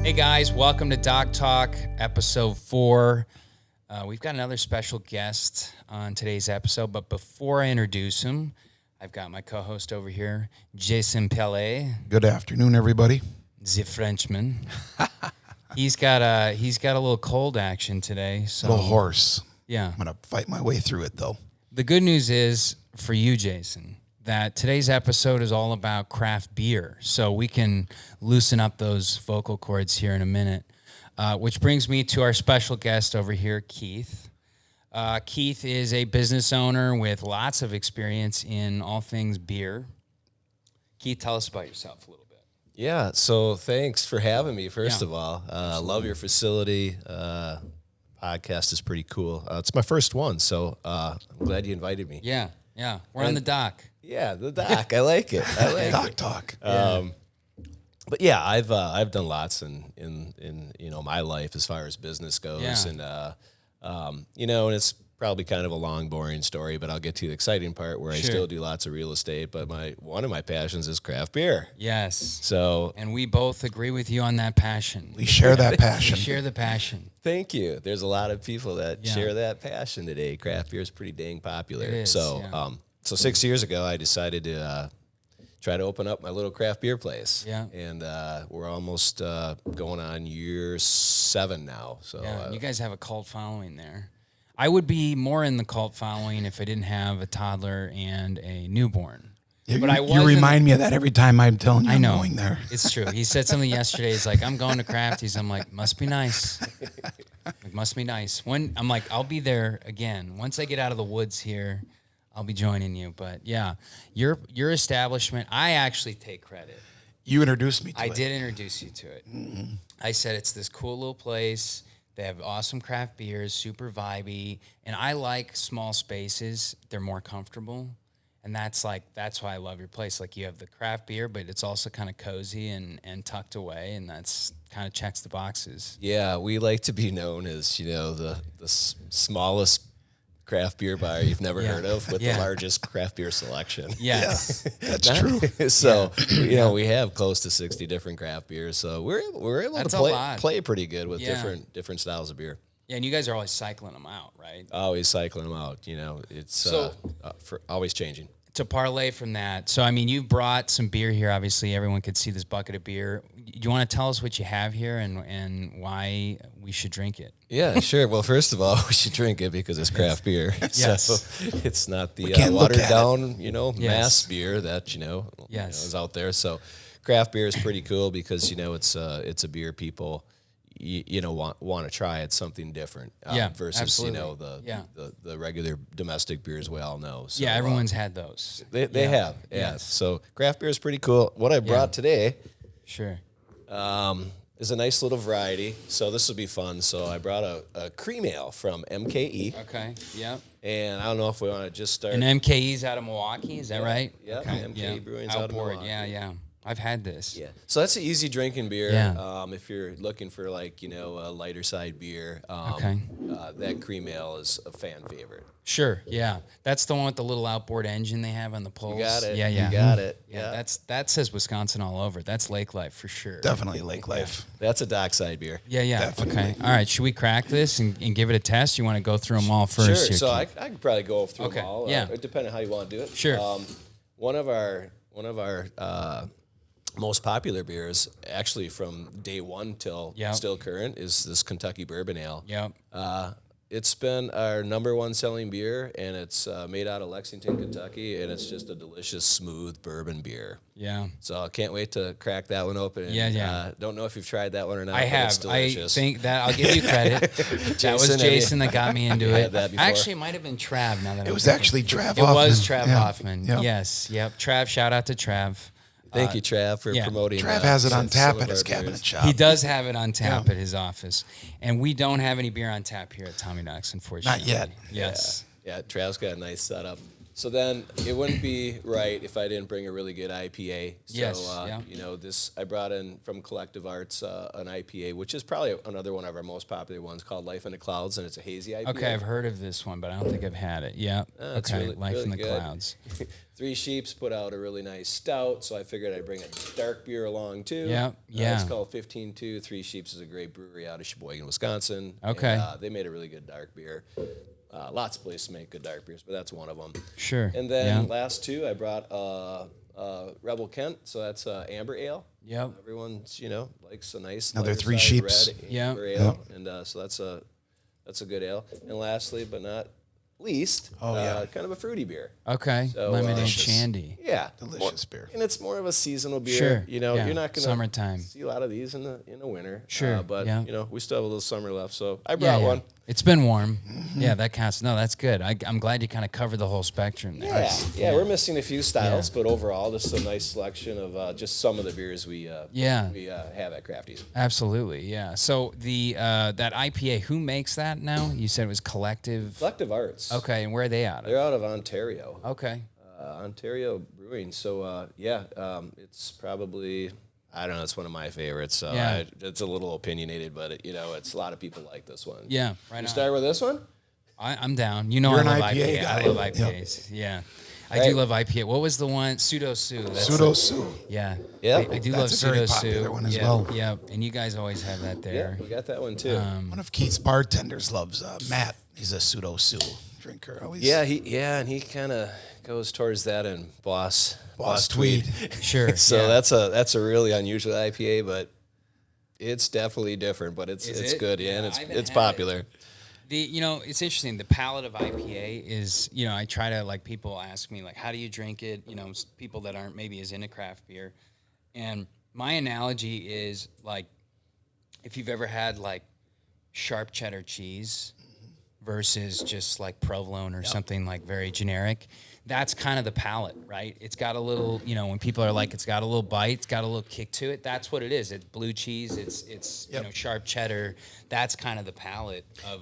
Hey guys, welcome to Doc Talk, episode 4. We've got another special guest on today's episode, but before I introduce him, I've got my co-host over here, Jason Pellet. Good afternoon, everybody. The Frenchman. He's got a little cold action today. So Little hoarse. Yeah. I'm going to fight my way through it, though. The good news is for you, Jason, that today's episode is all about craft beer. So we can loosen up those vocal cords here in a minute. Which brings me to our special guest over here, Keith. Keith is a business owner with lots of experience in all things beer. Keith, tell us about yourself a little bit. Yeah, so thanks for having me, first Yeah, of all. Love your facility. Podcast is pretty cool. It's my first one, so I'm glad you invited me. Yeah. We're on the dock. Yeah, the doc. I like it. I like Doc it. talk. But yeah, I've done lots in my life as far as business goes, Yeah. and and it's probably kind of a long, boring story, but I'll get to the exciting part where I Sure. still do lots of real estate. But one of my passions is craft beer. Yes. So And we both agree with you on that passion. We share that We passion. share the passion. thank you. There's a lot of people that Yeah. share that passion today. Craft beer is pretty dang popular. It is, so, yeah. So 6 years ago, I decided to try to open up my little craft beer place. Yeah. And we're almost going on year 7 now. So Yeah, you guys have a cult following there. I would be more in the cult following if I didn't have a toddler and a newborn. You, But I you wasn't- remind me of that every time I'm telling you I I'm know. going there. It's true. He said something yesterday. He's like, I'm going to Crafties. I'm like, must be nice. Like, must be nice. When I'm like, I'll be there again. Once I get out of the woods here, I'll be joining you. But yeah, your establishment, I actually take credit. You introduced me to I it. did introduce you to it. Mm-hmm. I said it's this cool little place. They have awesome craft beers, super vibey, and I like small spaces. They're more comfortable, and that's why I love your place. Like, you have the craft beer, but it's also kind of cozy and tucked away, and that's kind of checks the boxes. yeah, we like to be known as, the smallest craft beer bar you've never Yeah. heard of with Yeah. the largest craft beer selection. Yes. That's true. So, we have close to 60 different craft beers. So we're able That's to a lot. play pretty good with Yeah. different styles of beer. Yeah, and you guys are always cycling them out, right? Always cycling them out. It's So- for always changing. To parlay from that, so I mean, you brought some beer here. Obviously, everyone could see this bucket of beer. You want to tell us what you have here and why we should drink it? Yeah, sure. Well, first of all, we should drink it because it's craft beer. Yes. So it's not the can't look watered at down, Yes. mass beer that Yes. is out there. So craft beer is pretty cool because it's a beer people want to try. It's something different versus absolutely. the regular domestic beers we all know. So, Yeah, everyone's had those. they have. Yeah. Yes. So craft beer is pretty cool. What I brought today Sure. is a nice little variety. So this will be fun. So I brought a cream ale from MKE. Okay. Yep. And I don't know if we want to just start. And MKE's out of Milwaukee, is that right? Yeah, Okay. MKE Brewing's out of Outboard. Milwaukee. Yeah. I've had this. Yeah, so that's an easy drinking beer. Yeah. If you're looking for a lighter side beer, Okay. That cream ale is a fan favorite. Sure. Yeah. That's the one with the little outboard engine they have on the poles. You got it. Yeah. You got it. Yeah. That says Wisconsin all over it. That's Lake Life for sure. Definitely Lake Life. That's a dockside beer. Yeah. Definitely. Okay. All right. Should we crack this and give it a test? You want to go through them all first? Sure. here, So Keith? I could probably go through Okay, them all. yeah. Depending on how you want to do it. Sure. One of our most popular beers, actually from day one till Yep. still current, is this Kentucky Bourbon Ale. Yep. It's been our number one selling beer, and it's made out of Lexington, Kentucky, and it's just a delicious, smooth bourbon beer. Yeah. So I can't wait to crack that one open. And, Yeah. don't know if you've tried that one or not. I but have. It's delicious. I think that I'll give you credit. That was Jason, Jason that got me into you it. had that before? Actually, it might have been Trav. Now that It I'm was thinking. actually Trav It Hoffman. was Trav Yeah. Hoffman. Yep. Yes. Yep. Trav. Shout out to Trav. Thank you, Trav, for yeah. promoting. Trav has it on some tap of at his our cabinet beers. shop. He does have it on tap at his office, and we don't have any beer on tap here at Tommy Knox, unfortunately. Not yet. Yes. Yeah, Trav's got a nice setup. So then it wouldn't be right if I didn't bring a really good IPA. So, Yes, yeah. I brought in from Collective Arts an IPA, which is probably another one of our most popular ones called Life in the Clouds, and it's a hazy IPA. Okay, I've heard of this one, but I don't think I've had it. Yeah. It's Okay, really- Life in the really good. Clouds. Three Sheeps put out a really nice stout, so I figured I'd bring a dark beer along too. Yeah, yeah. It's called 15-2. Three Sheeps is a great brewery out of Sheboygan, Wisconsin. Okay. And, they made a really good dark beer. Lots of places make good dark beers, but that's one of them. Sure. And then yeah. last two, I brought Rebel Kent, so that's amber ale. Yep. Everyone's likes a nice Another lighter Three side Sheeps. red Yeah. amber ale, and so that's a good ale. And lastly, but not least, kind of a fruity beer. Okay. So, Lemonade delicious. Shandy. Yeah, Delicious beer. and it's more of a seasonal beer. Sure. Yeah. You're not gonna Summertime. see a lot of these in the winter. Sure. But yeah. we still have a little summer left, so I Yeah, brought yeah. one. It's been warm. Yeah, that counts. No, that's good. I'm glad you kind of covered the whole spectrum there. Yeah, we're missing a few styles, but overall, this is a nice selection of just some of the beers we have at Craftie's. Absolutely. Yeah. So the that IPA, who makes that now? You said it was Collective. Collective Arts. Okay, and where are they out of? They're out of Ontario. Okay. Ontario Brewing. So it's probably, I don't know, it's one of my favorites. So Yeah. it's a little opinionated, but it's a lot of people like this one. Yeah. Right. You on. start with this one? I'm down. You know, You're I an love IPA IPA. guy. I love IPAs. Yeah. I do love IPA. What was the one? Pseudo Sue. Pseudo Sue. Yeah. Yep. I do That's love a Pseudo very Sue. popular one as yeah, well. Yeah. And you guys always have that there. Yeah, we got that one too. One of Keith's bartenders loves Matt. He's a Pseudo Sue drinker. Always. and he kind of goes towards that in Boss Tweed. Sure. So yeah. that's a really unusual IPA, but it's definitely different. But it's it? good, and Yeah, it's I haven't it's had popular. It's interesting. The palate of IPA is, I try to, like, people ask me, like, how do you drink it? People that aren't maybe as into craft beer. And my analogy is, like, if you've ever had, like, sharp cheddar cheese versus just, like, provolone or something, like, very generic, that's kind of the palate, right? It's got a little, when people are like, it's got a little bite, it's got a little kick to it. That's what it is. It's blue cheese. It's sharp cheddar. That's kind of the palate of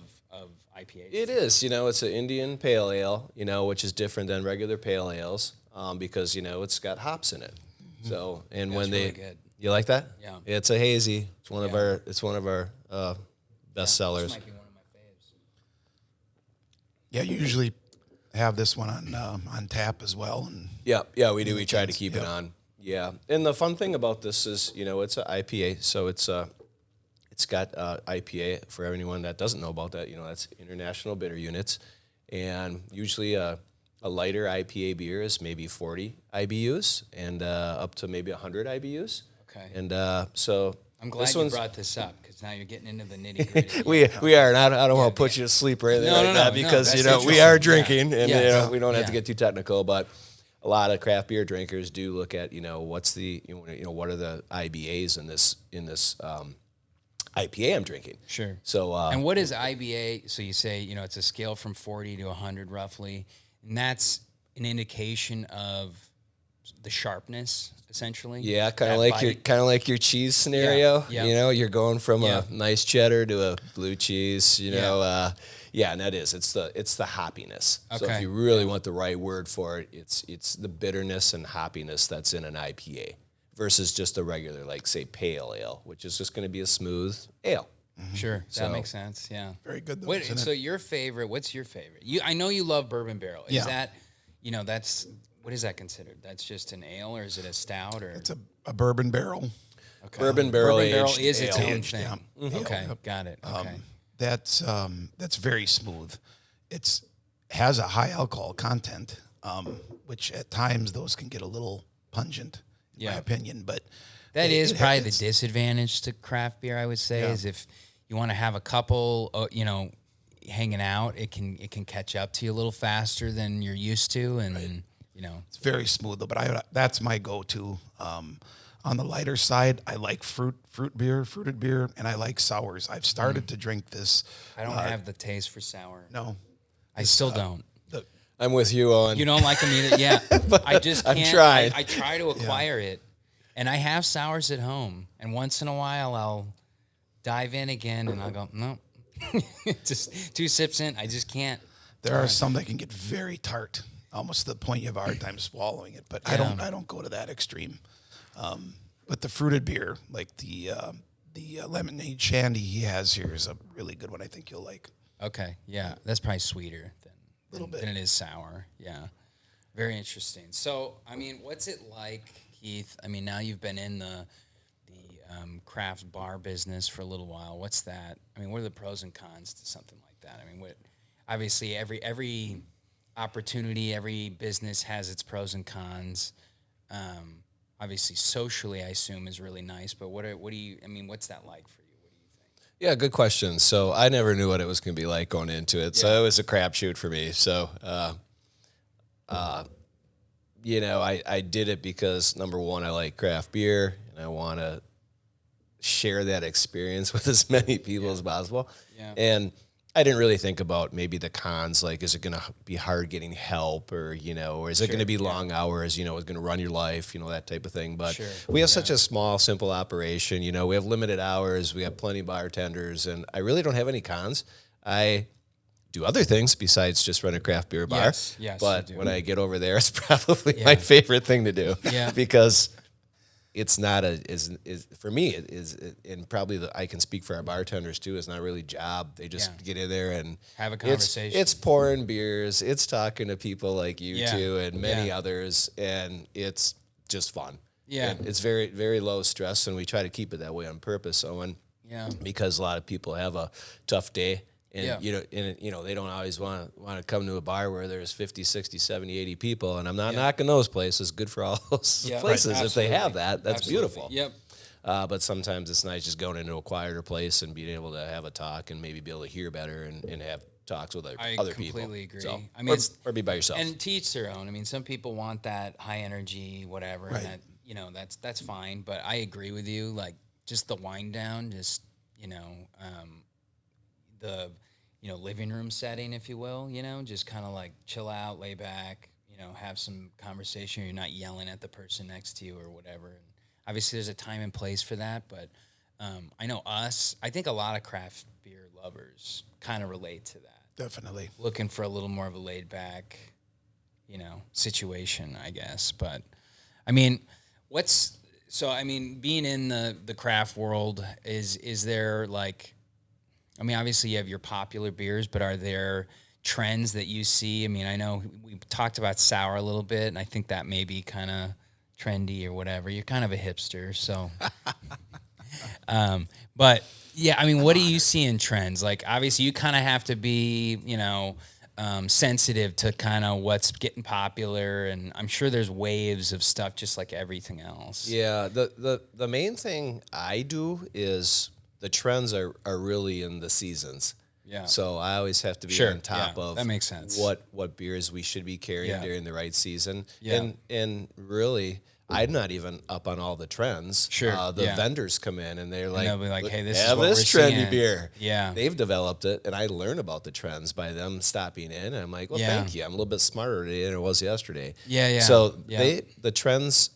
IPAs. It is, it's an Indian pale ale, which is different than regular pale ales, because it's got hops in it. So, and when really good. you like that? Yeah. It's a hazy. It's one of our best sellers. This might be one of my faves. Yeah, you usually have this one on tap as well. And Yeah, we do. We try to keep it on. Yeah, and the fun thing about this is, it's an IPA, so it's got IPA for anyone that doesn't know about that. That's International Bitter Units, and usually a lighter IPA beer is maybe 40 IBUs and up to maybe 100 IBUs. Okay. And so I'm glad this you one's- brought this up because now you're getting into the nitty gritty. we are, and I don't want to put you to sleep or anything No, like no, that no, because that's we interesting. are Yeah. drinking, and Yes. we don't have to Yeah. get too technical, but a lot of craft beer drinkers do look at what's the what are the IBAs in this IPA I'm drinking. Sure. So And what is IBA? So you say, it's a scale from 40 to 100 roughly, and that's an indication of the sharpness, essentially. yeah, kind That of like bite. your cheese scenario. Yeah. You're going from Yeah. a nice cheddar to a blue cheese. Yeah. And that is it's the hoppiness. So Okay. if you really want the right word for it, it's the bitterness and hoppiness that's in an IPA versus just a regular, like, say, pale ale, which is just going to be a smooth ale. Sure, So- that makes sense. Yeah. very good though. isn't So it? your favorite? What's your favorite? I know you love Bourbon Barrel. Is Yeah. that, that's what is that considered? That's just an ale, or is it a stout, or It's a bourbon barrel. okay. Bourbon barrel Barrel aged is its ale. own Aged, thing. yeah. Okay, Yep. got it. Okay. That's very smooth. It's has a high alcohol content, which at times those can get a little pungent, in my Yeah. opinion. But That it- is it- probably the it's- disadvantage to craft beer, I would say, is if you want to have a couple, hanging out, it can catch up to you a little faster than you're used to, and It's very smooth, though. But that's my go-to. On the lighter side, I like fruited beer, and I like sours. I've started to drink this. I don't have the taste for sour. No, I still don't. I'm with you, Owen. You don't like them either? Yeah. I just I've can't. tried. I try to acquire it, and I have sours at home, and once in a while I'll dive in again, and I'll go, no. Just 2 sips in, I just can't. there are some that can get very tart. almost to the point you have a hard time swallowing it. But Yeah. I don't go to that extreme. But the fruited beer, like the lemonade Shandy he has here, is a really good one. I think you'll like. Okay, yeah, that's probably sweeter Little bit. than it is sour. Yeah, very interesting. So, I mean, what's it like, Keith? I mean, now you've been in the craft bar business for a little while. What's that? I mean, what are the pros and cons to something like that? I mean, obviously every opportunity, every business has its pros and cons. Obviously, socially, I assume is really nice. But what do you? I mean, what's that like for you? What do you think? Yeah, good question. So I never knew what it was going to be like going into it. So it was a crapshoot for me. So, I did it because, number one, I like craft beer, and I want to share that experience with as many people as possible. Yeah. And I didn't really think about maybe the cons, like, is it going to be hard getting help, or, or is it going to be long hours, is going to run your life, that type of thing. But we have such a small, simple operation, we have limited hours, we have plenty of bartenders, and I really don't have any cons. I do other things besides just run a craft beer bar. Yes, but you do. when I get over there, it's probably my favorite thing to do. Yeah. Because it's not for me, and probably I can speak for our bartenders too, it's not really a job. They just get in there and have a conversation. It's pouring beers, it's talking to people like you two and many Yeah. others, and it's just fun. Yeah. And it's very, very low stress, and we try to keep it that way on purpose, Owen. Yeah. Because a lot of people have a tough day. And, Yeah. they don't always want to come to a bar where there's 50, 60, 70, 80 people. And I'm not knocking those places. Good for all those places. Right. If they have that, that's Absolutely. beautiful. Yep. But sometimes it's nice just going into a quieter place and being able to have a talk and maybe be able to hear better and have talks with other people. I completely agree. So, I mean, or be by yourself. And to each their own. I mean, some people want that high energy, whatever, Right. and that's fine. But I agree with you. Like, just the wind down, just the living room setting, if you will. Just kind of like chill out, lay back. Have some conversation. You're not yelling at the person next to you or whatever. And obviously, there's a time and place for that. But I know us. I think a lot of craft beer lovers kind of relate to that. Definitely. Looking for a little more of a laid back, situation, I guess. But I mean, being in the craft world, is there like, I mean, obviously you have your popular beers, but are there trends that you see? I mean, I know we talked about sour a little bit, and I think that may be kind of trendy or whatever. You're kind of a hipster, so. But yeah, I mean, what do you see in trends? Like, obviously, you kind of have to be, sensitive to kind of what's getting popular, and I'm sure there's waves of stuff just like everything else. Yeah, the main thing I do is the trends are really in the seasons. Yeah. So I always have to be Sure, on top yeah, of that makes sense. What beers we should be carrying Yeah. during the right season. Yeah. And really, I'm not even up on all the trends. Sure, The yeah. vendors come in and they're like, they'll be like, "Hey, this is have what this we're trendy seeing." beer. Yeah. They've developed it, and I learn about the trends by them stopping in. And I'm like, well, Yeah. thank you. I'm a little bit smarter today than I was yesterday. Yeah. So Yeah. the trends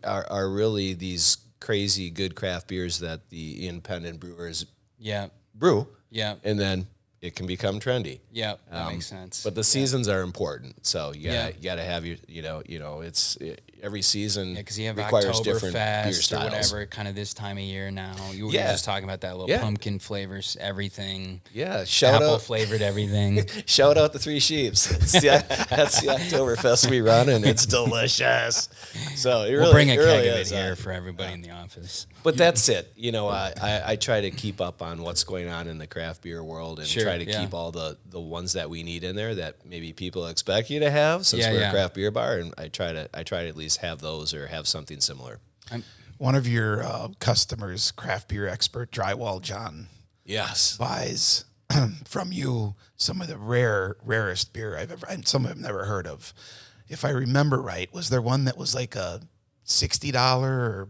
are really these crazy good craft beers that the independent brewers Yeah. brew, Yeah. and then it can become trendy. Yeah. That makes sense. But the seasons are important, so you gotta have your it's every season because you have requires different beer Oktoberfest or styles. whatever, kind of this time of year now. You were Yeah. just talking about that little Yeah. pumpkin flavors, everything. Yeah, shout Apple out flavored everything. shout out the Three Sheeps. That's the Oktoberfest we run, and it's delicious. So it We'll bring a it keg really of it is, here for everybody in the office. But that's it. I try to keep up on what's going on in the craft beer world and Sure, try to yeah. keep all the ones that we need in there that maybe people expect you to have since Yeah, we're yeah. a craft beer bar, and I try to at least have those or have something similar. One of your customers, craft beer expert Drywall John, Yes. buys from you some of the rarest beer I've ever, and some I've never heard of. If I remember right, was there one that was like a $60 or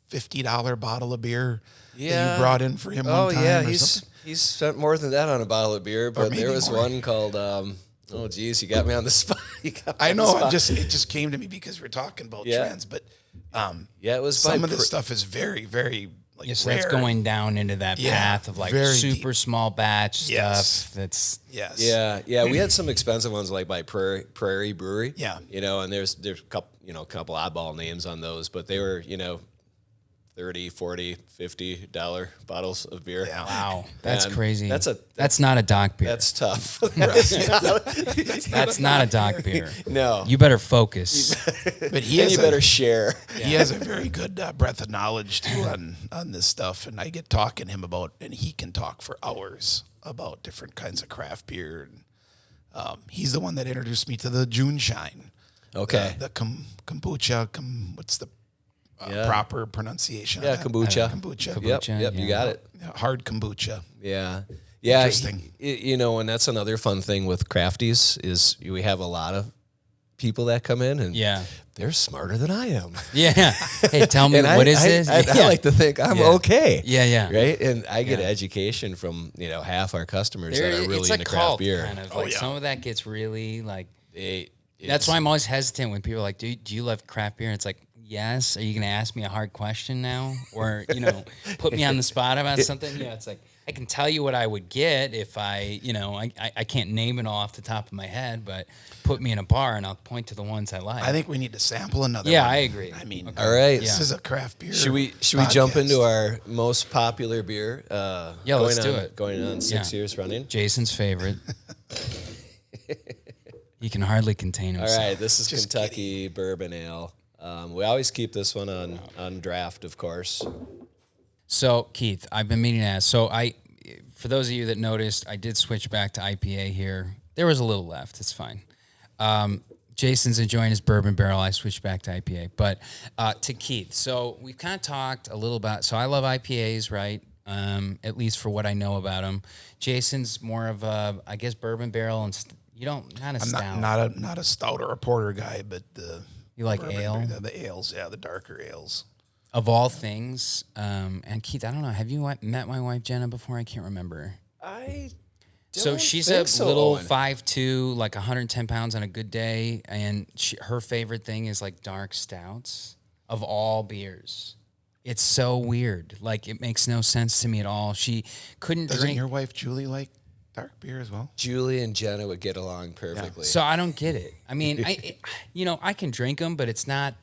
$50 bottle of beer that you brought in for him one time? He's spent more than that on a bottle of beer, but there maybe was more. one called oh geez, you got me on the spot. I know, it just came to me because we're talking about Yeah. trends, but Yeah, it was some by of this stuff is very, very like Yes, rare. that's going down into that Yeah, path of like very super deep. small batch Yes. stuff. That's Yes. Yeah. We had some expensive ones like by Prairie Brewery. Yeah. And there's a couple oddball names on those, but they were, $30, $40, $50 bottles of beer. Yeah. wow, that's And crazy. that's That's not a dock beer. That's tough. That's not a dock beer. No. You better focus. But he And has you better share. He has a very good breadth of knowledge too on this stuff, and I get talking to him about, and he can talk for hours about different kinds of craft beer. And he's the one that introduced me to the June Shine. Okay. The kombucha. What's the proper pronunciation? Yeah, of that? kombucha. Kombucha. Kombucha. Yep, yeah. you got it. Yeah, hard kombucha. Yeah. Interesting. And that's another fun thing with Crafties is we have a lot of people that come in and Yeah. they're smarter than I am. Yeah. Hey, tell me, And what is this? I Yeah. like to think I'm Yeah. okay. Yeah. Right? And I get Yeah. education from, half our customers There- that are really it's a into craft cult, beer. kind of. Oh, Like yeah. some of that gets really like. That's It's- why I'm always hesitant when people are like, do you love craft beer? And it's like, yes. Are you going to ask me a hard question now? Or, put me on the spot about something? Yeah, it's like, I can tell you what I would get if I can't name it all off the top of my head, but put me in a bar and I'll point to the ones I like. I think we need to sample another Yeah, one. I agree. I mean, All right. this Yeah. is a craft beer. Should we podcast. jump into our most popular beer? Yeah, let's do it. Going on 6 Yeah. years running. Jason's favorite. He can hardly contain All himself. right, this is Kentucky Bourbon Ale. We always keep this one on draft, of course. So, Keith, I've been meaning to ask. So, for those of you that noticed, I did switch back to IPA here. There was a little left. It's fine. Jason's enjoying his bourbon barrel. I switched back to IPA. But to Keith, so we've kind of talked a little about. So, I love IPAs, right? At least for what I know about them. Jason's more of a, I guess, bourbon barrel, and you don't not a I'm stout. not a stout or a porter guy, but You like bourbon ale? beer, the ales, the darker ales. Of all things, and Keith, I don't know. Have you met my wife Jenna before? I can't remember. So she's a little 5'2", like 110 pounds on a good day, and her favorite thing is like dark stouts of all beers. It's so weird. Like it makes no sense to me at all. She couldn't Doesn't drink. your wife Julie like dark beer as well? Julie and Jenna would get along perfectly. So I don't get it. I mean, I can drink them, but it's not,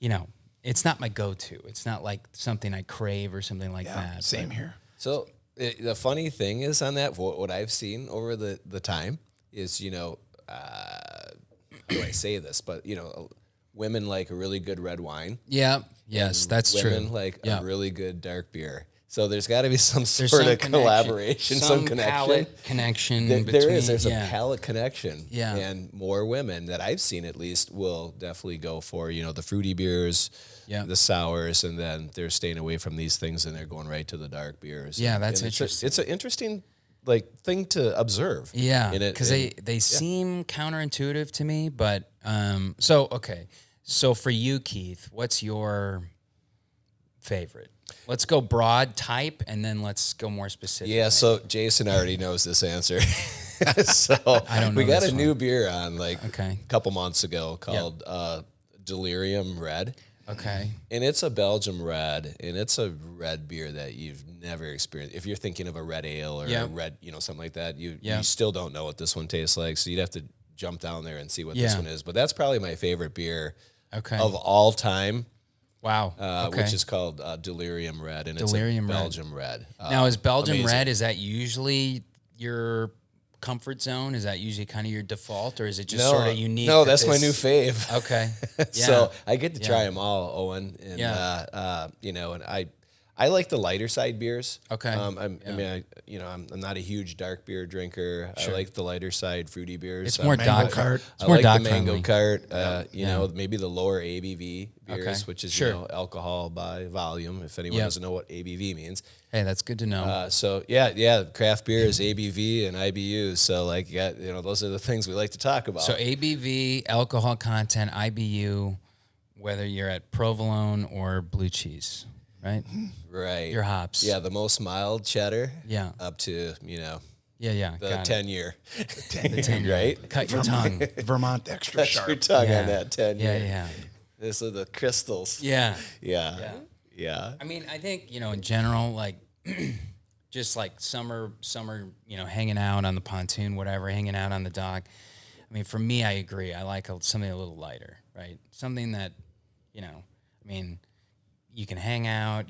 it's not my go-to. It's not like something I crave or something like that. Same here. So the funny thing is on that, what I've seen over the time is, how do I say this? But, women like a really good red wine. Yeah. Yes, that's true. Women like Yeah. a really good dark beer. So there's got to be some There's sort some of connection. collaboration, some connection. Palate connection. There between, is. There's yeah. a palate connection. Yeah. And more women that I've seen at least will definitely go for, the fruity beers, Yeah. the sours, and then they're staying away from these things and they're going right to the dark beers. Yeah, that's And interesting. It's an interesting thing to observe. Yeah, in it. because they seem counterintuitive to me, but so for you, Keith, what's your favorite? Let's go broad type, and then let's go more specific. Yeah, so Jason already knows this answer. So I don't know we got this a new beer on a couple months ago called Delirium Red. Okay. And it's a Belgium red, and it's a red beer that you've never experienced. If you're thinking of a red ale or a red, something like that, you still don't know what this one tastes like. So you'd have to jump down there and see what this one is. But that's probably my favorite beer of all time. Wow. Which is called Delirium Red, and Delirium it's Red. a Belgium Red. Now, is Belgium amazing. Red, is that usually your comfort zone? Is that usually kind of your default, or is it just sort of unique? No, that's my new fave. Okay. Yeah. So I get to try them all, Owen, and and I like the lighter side beers. Okay. I'm not a huge dark beer drinker. Sure. I like the lighter side fruity beers. It's more Mango dock cart. It's I more like dock the mango friendly. cart. Maybe the lower ABV beers, Okay. which is Sure. alcohol by volume. If anyone doesn't know what ABV means, Hey, that's good to know. craft beer is ABV and IBU. So those are the things we like to talk about. So ABV, alcohol content, IBU, whether you're at provolone or blue cheese, right? right, Your hops. Yeah, the most mild cheddar. Yeah. Up to Yeah. the got it. 10-year. The 10 right? Cut your tongue. Vermont extra Cut sharp. your tongue Yeah. on that 10-year. Yeah. This are the crystals. Yeah. Yeah. Yeah. I mean, I think, in general, like, just like summer, hanging out on the pontoon, whatever, hanging out on the dock. I mean, for me, I agree. I like something a little lighter, right? Something that, I mean, you can hang out,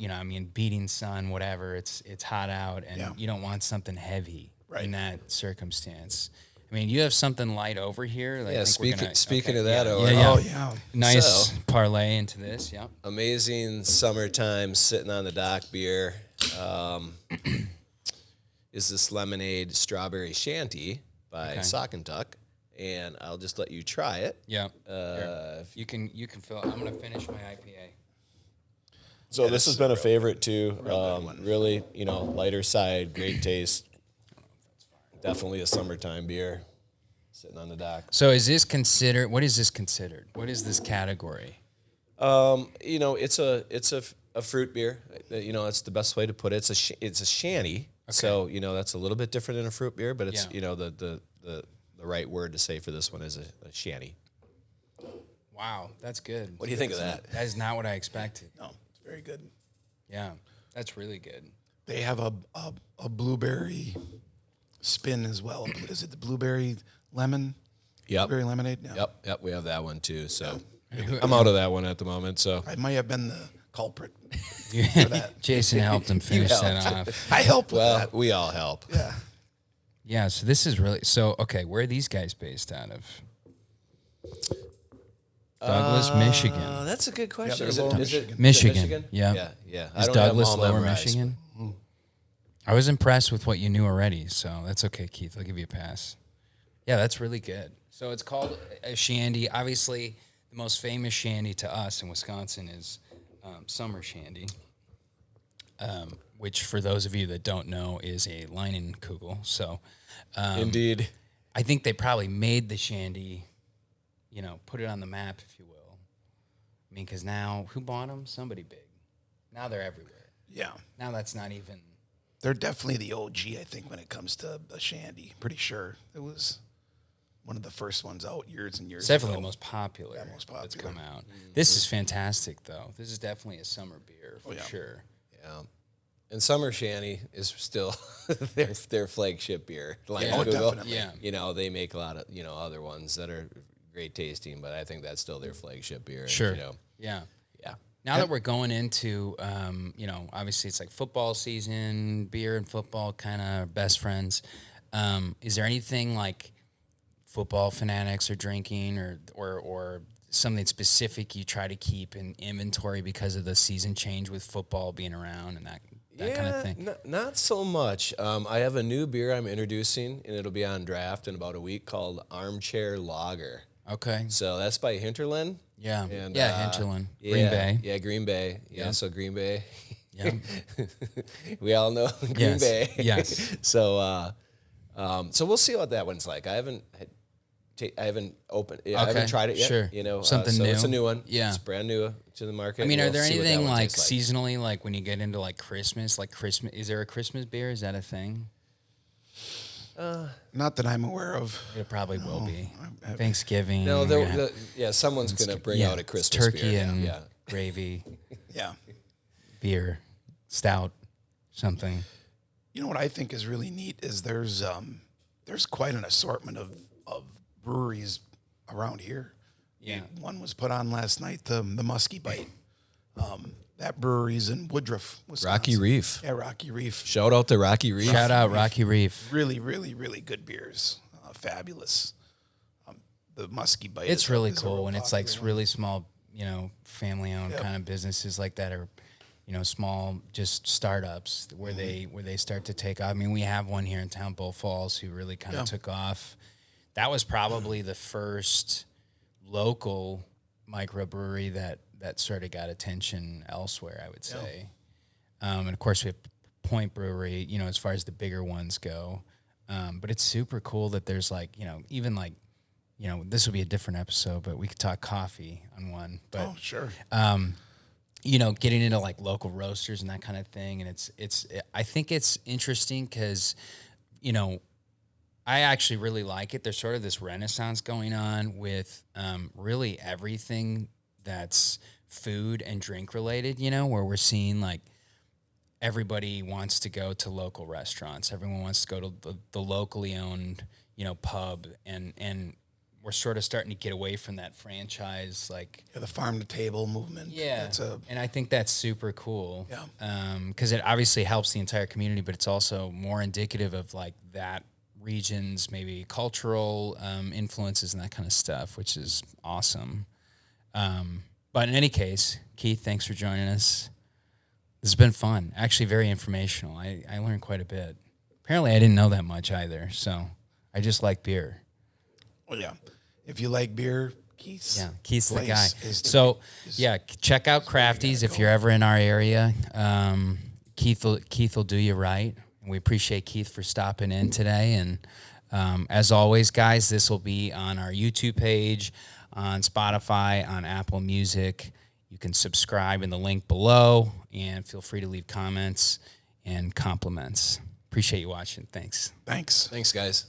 beating sun, whatever. It's hot out, and you don't want something heavy in that circumstance. I mean, you have something light over here. Yeah, speaking of that, Owen. Oh, yeah. Nice parlay into this, yeah. Amazing summertime sitting on the dock beer is this lemonade strawberry shandy by Saugatuck, and I'll just let you try it. Yeah. You can fill it. I'm going to finish my IPA. So this has been a favorite too. Really, lighter side, great taste. Definitely a summertime beer, sitting on the dock. So is this considered? What is this considered? What is this category? It's a fruit beer. It's the best way to put it. It's a shandy. Okay. So that's a little bit different than a fruit beer, but it's the right word to say for this one is a shandy. Wow, that's good. What do you think of that? That is not what I expected. No, it's very good. Yeah, that's really good. They have a blueberry spin as well. Is it the blueberry lemon? Yep. Blueberry lemonade? No. Yep. We have that one too. So I'm out of that one at the moment. So I might have been the culprit for that. Jason helped him finish that off. I helped with that. We all help. Yeah. Yeah, so this is really okay. Where are these guys based out of? Douglas, Michigan. That's a good question. they're both Michigan. Yeah. Is Douglas Lower Michigan? I was impressed with what you knew already, so that's okay, Keith. I'll give you a pass. Yeah, that's really good. So it's called a shandy. Obviously, the most famous shandy to us in Wisconsin is Summer Shandy, which for those of you that don't know is a Leinenkugel. So, Indeed. I think they probably made the shandy, put it on the map, if you will. I mean, because now, who bought them? Somebody big. Now they're everywhere. Yeah. Now that's not even... They're definitely the OG, I think, when it comes to a shandy. Pretty sure. It was one of the first ones out years and years definitely ago. the most popular, most that's popular. come out. This is fantastic, though. This is definitely a summer beer for sure. Yeah. And Summer Shandy is still their flagship beer. Like Yeah. Google, definitely. they make a lot of, other ones that are great tasting, but I think that's still their flagship beer. Sure. And, Yeah. yeah. Now that we're going into, obviously it's like football season, beer and football kind of best friends. Is there anything like football fanatics are drinking or something specific you try to keep in inventory because of the season change with football being around and that kind of thing? Not so much. I have a new beer I'm introducing, and it'll be on draft in about a week called Armchair Lager. Okay. So that's by Hinterland. Yeah. And, Hinterland. Green Bay. Yeah, Green Bay. Yeah, so Green Bay. Yeah. We all know Green Bay. Yes. So we'll see what that one's like. I haven't opened. I haven't tried it yet. Sure. Something so new. It's a new one. Yeah. It's brand new to the market. I mean, are there We'll see what that anything one like tastes seasonally, like when you get into like Christmas, is there a Christmas beer? Is that a thing? Not that I'm aware of. It probably will be. Thanksgiving. No, someone's going to bring out a Christmas turkey beer. and Yeah. gravy, Yeah. beer, stout, something. You know what I think is really neat is there's quite an assortment of breweries around here. Yeah. One was put on last night, the Muskie Bite. That brewery's in Woodruff, Wisconsin. Rocky Reef. Yeah, Rocky Reef. Shout out to Rocky Reef. Shout out Rocky Reef. Really, really, really good beers. Fabulous. The Muskie Bite. It's really is a cool real when it's like popular one. really small, family-owned kind of businesses like that are, small just startups where they start to take off. I mean, we have one here in town, Bull Falls, who really kind of took off. That was probably the first local microbrewery that sort of got attention elsewhere, I would say. And of course, we have Point Brewery, as far as the bigger ones go. But it's super cool that there's even this will be a different episode, but we could talk coffee on one. But sure. Getting into like local roasters and that kind of thing. And I think it's interesting because, I actually really like it. There's sort of this renaissance going on with really everything that's food and drink related, you know, where we're seeing like everybody wants to go to local restaurants. Everyone wants to go to the locally owned, you know, pub, and we're sort of starting to get away from that franchise, like the farm to table movement. yeah. And I think that's super cool. Yeah. Because it obviously helps the entire community, but it's also more indicative of like that region's maybe cultural influences and that kind of stuff, which is awesome. But in any case, Keith, thanks for joining us. This has been fun. Actually, very informational. I learned quite a bit. Apparently, I didn't know that much either. So I just like beer. Well, yeah. If you like beer, Keith's the guy. So check out Crafties if you're ever in our area. Keith will do you right. And we appreciate Keith for stopping in today. And as always, guys, this will be on our YouTube page, on Spotify, on Apple Music. You can subscribe in the link below, and feel free to leave comments and compliments. Appreciate you watching. Thanks. Thanks, Thanks, guys.